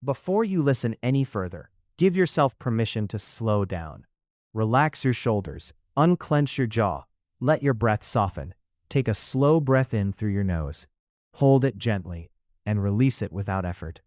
Before you listen any further, give yourself permission to slow down. Relax your shoulders, unclench your jaw, let your breath soften. Take a slow breath in through your nose. Hold it gently, and release it without effort.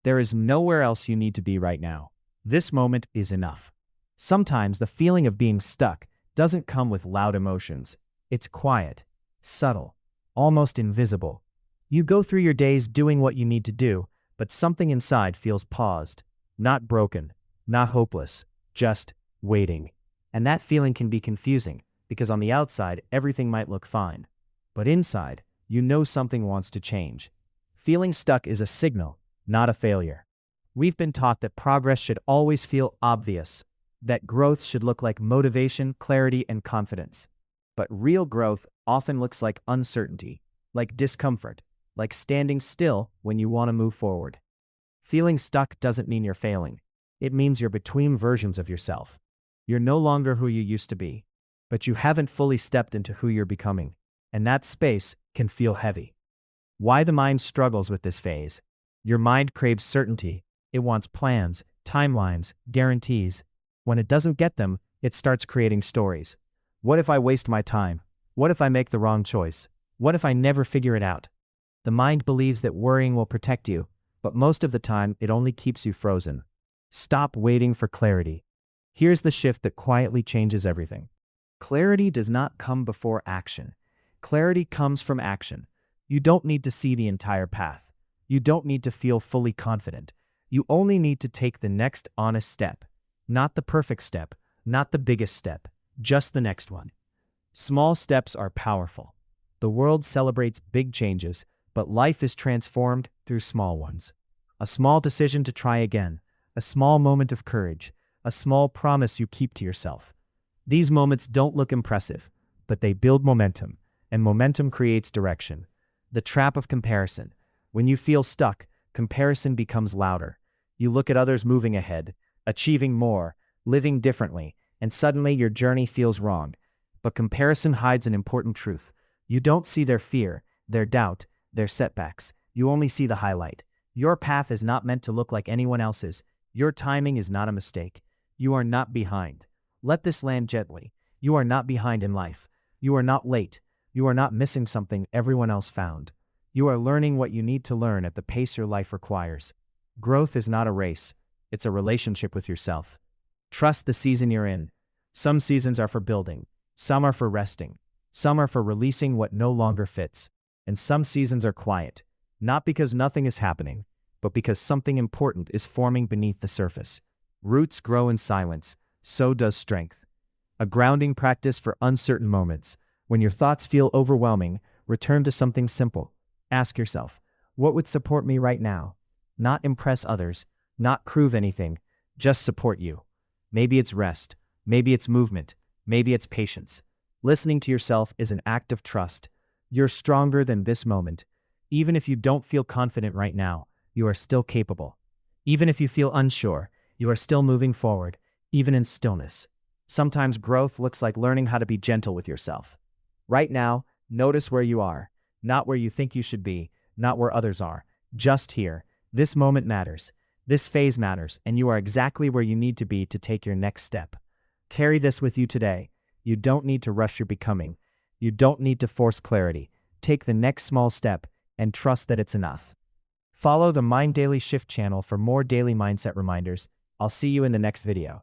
There is nowhere else you need to be right now. This moment is enough. Sometimes the feeling of being stuck doesn't come with loud emotions. It's quiet, subtle, almost invisible. You go through your days doing what you need to do, but something inside feels paused, not broken, not hopeless, just waiting. And that feeling can be confusing, because on the outside, everything might look fine. But inside, you know something wants to change. Feeling stuck is a signal, not a failure. We've been taught that progress should always feel obvious, that growth should look like motivation, clarity, and confidence. But real growth often looks like uncertainty, like discomfort, like standing still when you want to move forward. Feeling stuck doesn't mean you're failing. It means you're between versions of yourself. You're no longer who you used to be, but you haven't fully stepped into who you're becoming, and that space can feel heavy. Why the mind struggles with this phase? Your mind craves certainty. It wants plans, timelines, guarantees. When it doesn't get them, it starts creating stories. What if I waste my time? What if I make the wrong choice? What if I never figure it out? The mind believes that worrying will protect you, but most of the time it only keeps you frozen. Stop waiting for clarity. Here's the shift that quietly changes everything. Clarity does not come before action. Clarity comes from action. You don't need to see the entire path. You don't need to feel fully confident. You only need to take the next honest step. Not the perfect step, not the biggest step, just the next one. Small steps are powerful. The world celebrates big changes, but life is transformed through small ones. A small decision to try again, a small moment of courage, a small promise you keep to yourself. These moments don't look impressive, but they build momentum, and momentum creates direction. The trap of comparison. When you feel stuck, comparison becomes louder. You look at others moving ahead, achieving more, living differently, and suddenly your journey feels wrong. But comparison hides an important truth. You don't see their fear, their doubt, their setbacks. You only see the highlight. Your path is not meant to look like anyone else's. Your timing is not a mistake. You are not behind. Let this land gently. You are not behind in life. You are not late. You are not missing something everyone else found. You are learning what you need to learn at the pace your life requires. Growth is not a race. It's a relationship with yourself. Trust the season you're in. Some seasons are for building. Some are for resting. Some are for releasing what no longer fits. And some seasons are quiet. Not because nothing is happening, but because something important is forming beneath the surface. Roots grow in silence. So does strength. A grounding practice for uncertain moments. When your thoughts feel overwhelming, return to something simple. Ask yourself, what would support me right now? Not impress others, not prove anything, just support you. Maybe it's rest, maybe it's movement, maybe it's patience. Listening to yourself is an act of trust. You're stronger than this moment. Even if you don't feel confident right now, you are still capable. Even if you feel unsure, you are still moving forward, even in stillness. Sometimes growth looks like learning how to be gentle with yourself. Right now, notice where you are, not where you think you should be, not where others are, just here. This moment matters. This phase matters, and you are exactly where you need to be to take your next step. Carry this with you today. You don't need to rush your becoming. You don't need to force clarity. Take the next small step and trust that it's enough. Follow the Mind Daily Shift channel for more daily mindset reminders. I'll see you in the next video.